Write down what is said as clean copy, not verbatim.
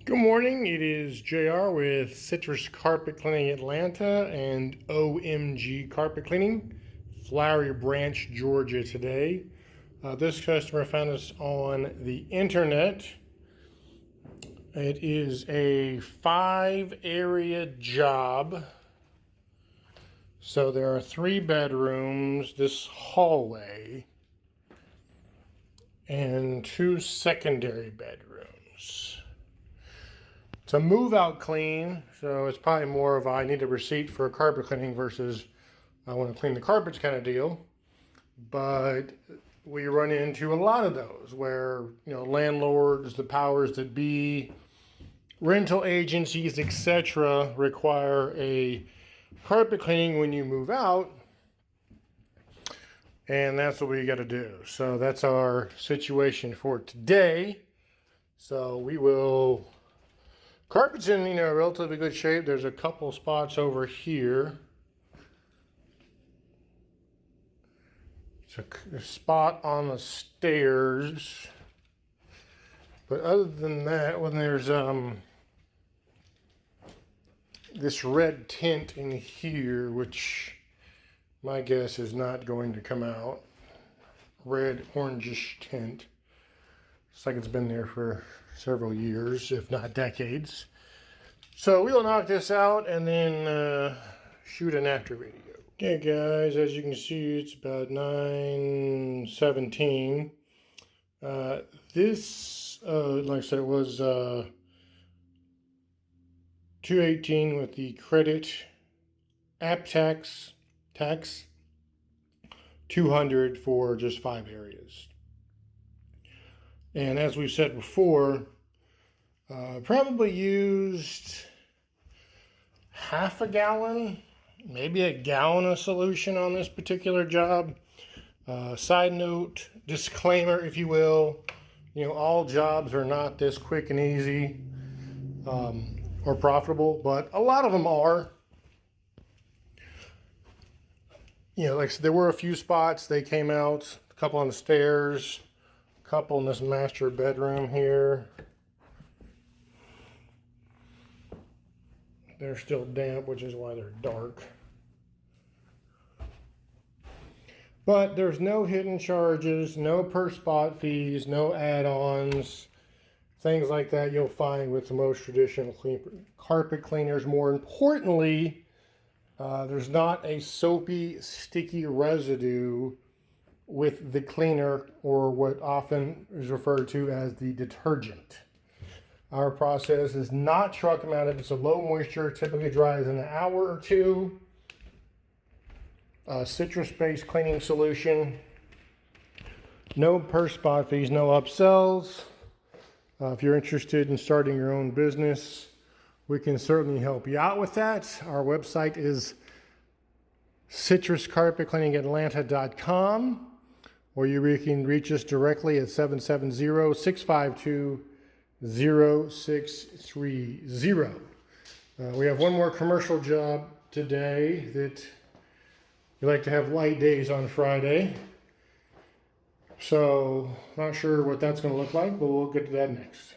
Good morning, it is JR with Citrus Carpet Cleaning Atlanta and OMG Carpet Cleaning, Flowery Branch, Georgia today. This customer found us on the internet. It is a 5-area job. So there are 3 bedrooms, this hallway, and 2 secondary bedrooms. It's a move-out clean, so it's probably more of I need a receipt for a carpet cleaning versus I want to clean the carpets kind of deal. But we run into a lot of those where, landlords, the powers that be, rental agencies, etc. require a carpet cleaning when you move out. And that's what we got to do. So that's our situation for today. So we will... Carpet's in, relatively good shape. There's a couple spots over here. It's a spot on the stairs. But other than that, when there's this red tint in here, which my guess is not going to come out. Red, orangish tint. Looks like it's been there for several years, if not decades. So we'll knock this out and then shoot an after video. Okay guys, as you can see, it's about 9:17. This, like I said, it was $218 with the credit app tax, $200 for just 5 areas. And as we've said before, probably used half a gallon, maybe a gallon of solution on this particular job. Side note, disclaimer, if you will, all jobs are not this quick and easy or profitable, but a lot of them are. Like I said, there were a few spots, they came out, a couple on the stairs, couple in this master bedroom here. They're still damp, which is why they're dark. But there's no hidden charges, no per spot fees, no add-ons, things like that you'll find with the most traditional carpet cleaners. More importantly, there's not a soapy, sticky residue with the cleaner, or what often is referred to as the detergent. Our process is not truck mounted. It's a low moisture, typically dries in an hour or 2. Citrus-based cleaning solution. No per spot fees, no upsells. If you're interested in starting your own business, we can certainly help you out with that. Our website is citruscarpetcleaningatlanta.com. Or you can reach us directly at 770-652-0630. We have one more commercial job today that we like to have light days on Friday. So, not sure what that's going to look like, but we'll get to that next.